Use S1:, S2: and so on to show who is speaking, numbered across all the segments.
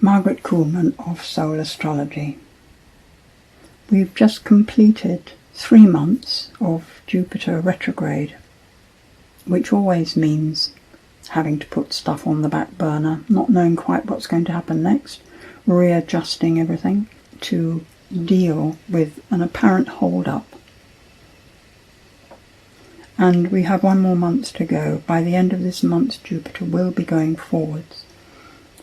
S1: Margaret Kuhlman of Soul Astrology. We've just completed 3 months of Jupiter retrograde, which always means having to put stuff on the back burner, not knowing quite what's going to happen next, readjusting everything to deal with an apparent hold-up. And we have 1 more month to go. By the end of this month, Jupiter will be going forwards,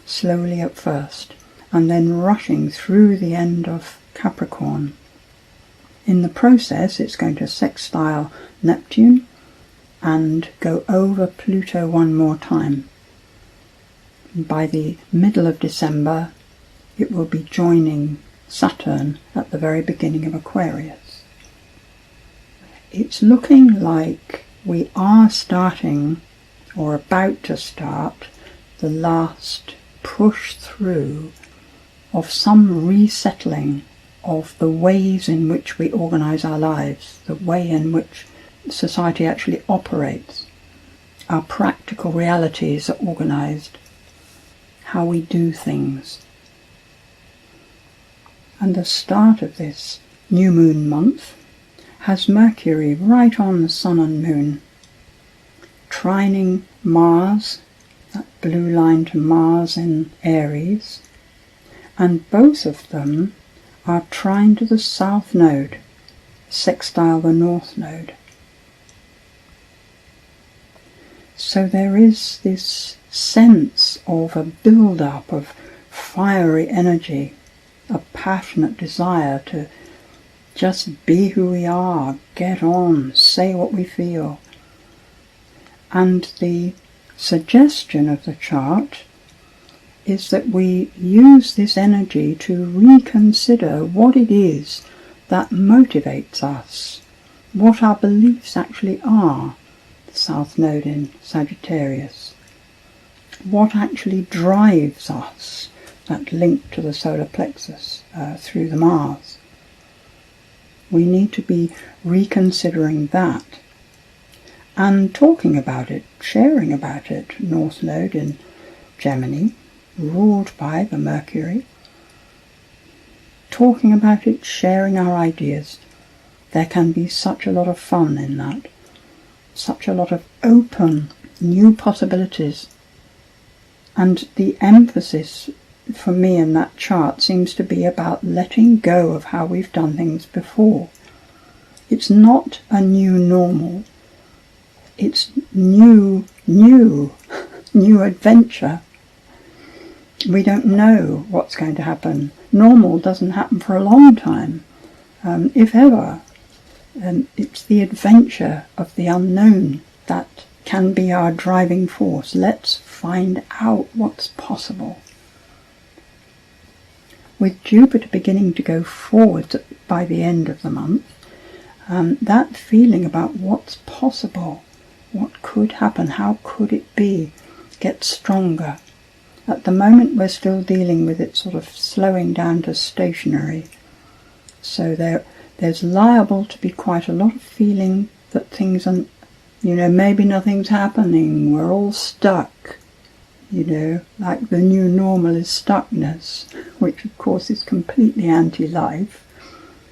S1: slowly at first, and then rushing through the end of Capricorn. In the process, it's going to sextile Neptune and go over Pluto 1 more time. By the middle of December, it will be joining Saturn at the very beginning of Aquarius. It's looking like we are starting, or about to start, the last push through of some resettling of the ways in which we organise our lives, the way in which society actually operates. Our practical realities are organised, how we do things. And the start of this new moon month has Mercury right on the Sun and Moon, trining Mars, that blue line to Mars in Aries, and both of them are trine to the South Node, sextile the North Node. So there is this sense of a build-up of fiery energy, a passionate desire to just be who we are, get on, say what we feel. And the suggestion of the chart is that we use this energy to reconsider what it is that motivates us, what our beliefs actually are, the South Node in Sagittarius, what actually drives us, that link to the solar plexus through the Mars. We need to be reconsidering that and talking about it, sharing about it. North Node in Gemini, ruled by the Mercury. Talking about it, sharing our ideas. There can be such a lot of fun in that. Such a lot of open, new possibilities. And the emphasis for me in that chart seems to be about letting go of how we've done things before. It's not a new normal. It's new adventure. We don't know what's going to happen. Normal doesn't happen for a long time, if ever. It's the adventure of the unknown that can be our driving force. Let's find out what's possible. With Jupiter beginning to go forward by the end of the month, that feeling about what's possible, what could happen, how could it be, gets stronger. At the moment we're still dealing with it sort of slowing down to stationary. So there's liable to be quite a lot of feeling that things are, maybe nothing's happening, we're all stuck. Like the new normal is stuckness, which of course is completely anti-life.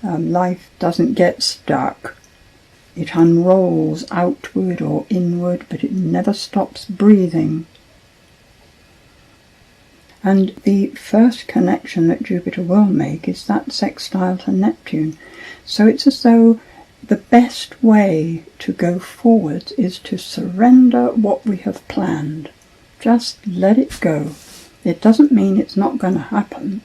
S1: Life doesn't get stuck. It unrolls outward or inward, but it never stops breathing. And the first connection that Jupiter will make is that sextile to Neptune. So it's as though the best way to go forward is to surrender what we have planned. Just let it go. It doesn't mean it's not going to happen.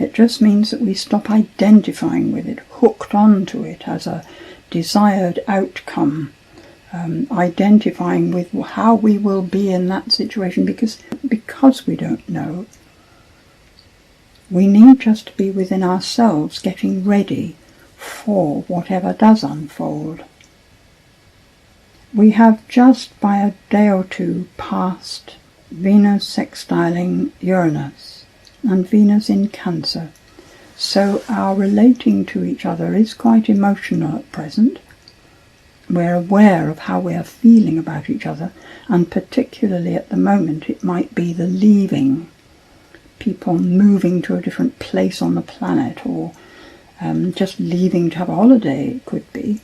S1: It just means that we stop identifying with it, hooked onto it as a desired outcome, identifying with how we will be in that situation, because we don't know. We need just to be within ourselves, getting ready for whatever does unfold. We have just by a day or two passed Venus sextiling Uranus and Venus in Cancer. So our relating to each other is quite emotional at present. We're aware of how we are feeling about each other, and particularly at the moment it might be the leaving, people moving to a different place on the planet, or just leaving to have a holiday, it could be.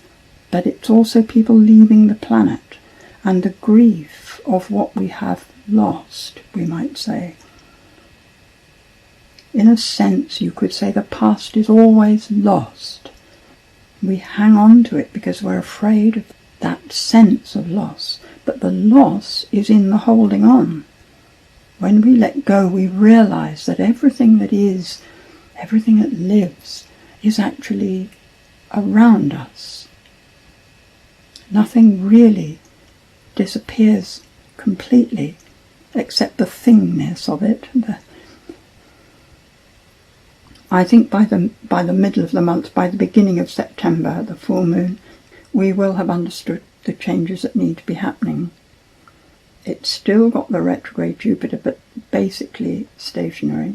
S1: But it's also people leaving the planet, and the grief of what we have lost, we might say. In a sense, you could say the past is always lost. We hang on to it because we're afraid of that sense of loss. But the loss is in the holding on. When we let go, we realise that everything that is, everything that lives, is actually around us. Nothing really disappears completely, except the thingness of it. I think by the middle of the month, by the beginning of September, the full moon, we will have understood the changes that need to be happening. It's still got the retrograde Jupiter, but basically stationary.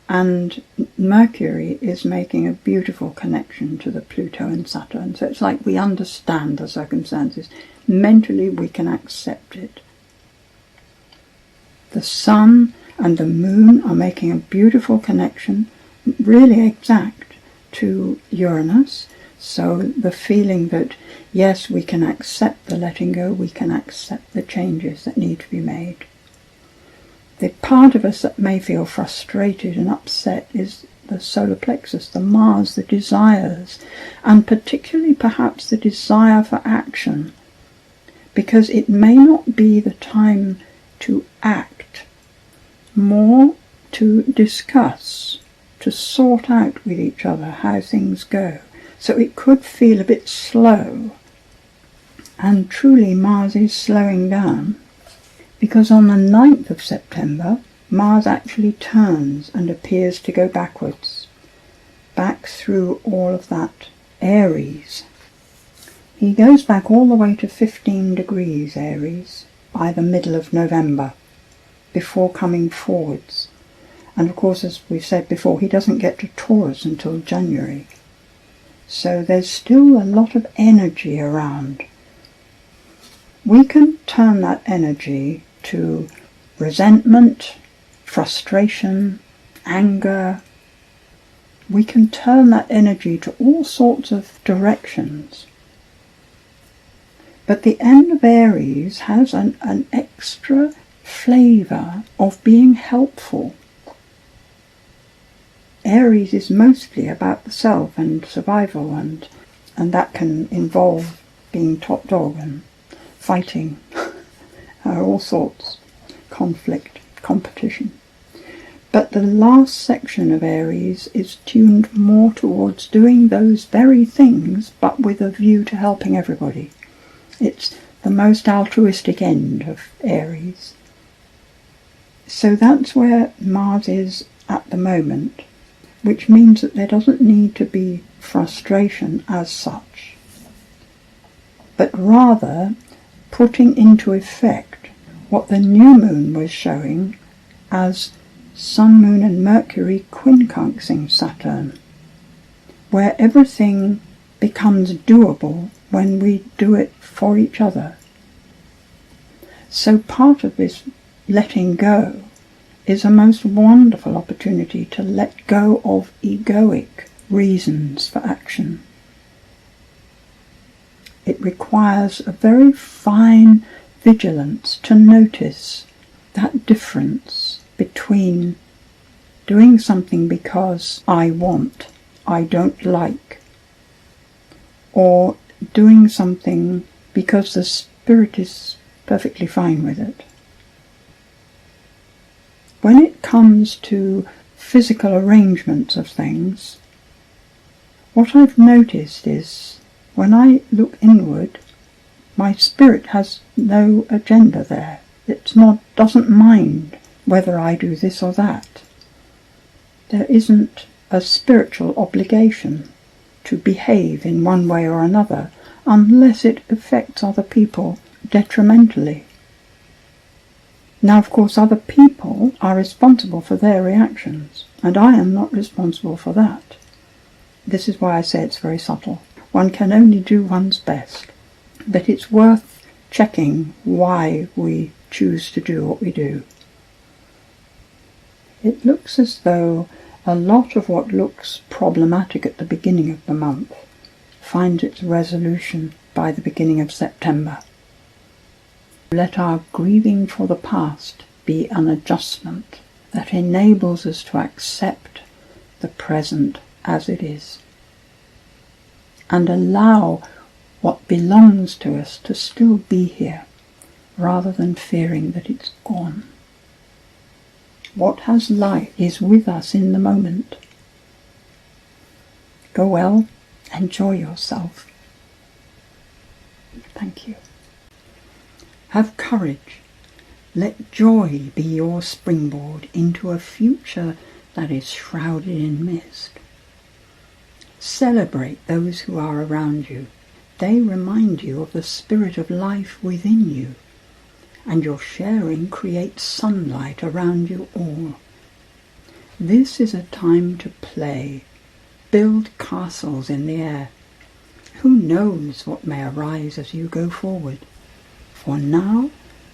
S1: And Mercury is making a beautiful connection to the Pluto and Saturn. So it's like we understand the circumstances. Mentally, we can accept it. The Sun and the Moon are making a beautiful connection, really exact, to Uranus. So the feeling that, yes, we can accept the letting go, we can accept the changes that need to be made. The part of us that may feel frustrated and upset is the solar plexus, the Mars, the desires, and particularly perhaps the desire for action, because it may not be the time to act, more to discuss, to sort out with each other how things go. So it could feel a bit slow, and truly Mars is slowing down, because on the 9th of September, Mars actually turns and appears to go backwards, back through all of that Aries. He goes back all the way to 15 degrees Aries by the middle of November, before coming forwards. And of course, as we've said before, he doesn't get to Taurus until January. So there's still a lot of energy around. We can turn that energy to resentment, frustration, anger. We can turn that energy to all sorts of directions. But the end of Aries has an extra flavour of being helpful. Aries is mostly about the self and survival, and that can involve being top dog and fighting, all sorts, conflict, competition. But the last section of Aries is tuned more towards doing those very things, but with a view to helping everybody. It's the most altruistic end of Aries. So that's where Mars is at the moment, which means that there doesn't need to be frustration as such, but rather putting into effect what the new moon was showing as Sun, Moon and Mercury quincunxing Saturn, where everything becomes doable when we do it for each other. So part of this letting go is a most wonderful opportunity to let go of egoic reasons for action. It requires a very fine vigilance to notice that difference between doing something because I want, I don't like, or doing something because the spirit is perfectly fine with it. When it comes to physical arrangements of things, what I've noticed is when I look inward, my spirit has no agenda there. Doesn't mind whether I do this or that. There isn't a spiritual obligation to behave in one way or another unless it affects other people detrimentally. Now, of course, other people are responsible for their reactions, and I am not responsible for that. This is why I say it's very subtle. One can only do one's best, but it's worth checking why we choose to do what we do. It looks as though a lot of what looks problematic at the beginning of the month finds its resolution by the beginning of September. Let our grieving for the past be an adjustment that enables us to accept the present as it is, and allow what belongs to us to still be here, rather than fearing that it's gone. What has life is with us in the moment. Go well, enjoy yourself. Thank you. Have courage. Let joy be your springboard into a future that is shrouded in mist. Celebrate those who are around you. They remind you of the spirit of life within you, and your sharing creates sunlight around you all. This is a time to play, build castles in the air. Who knows what may arise as you go forward? For now,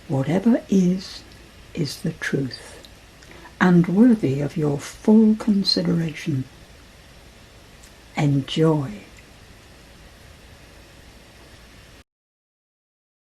S1: whatever is the truth, and worthy of your full consideration. Enjoy.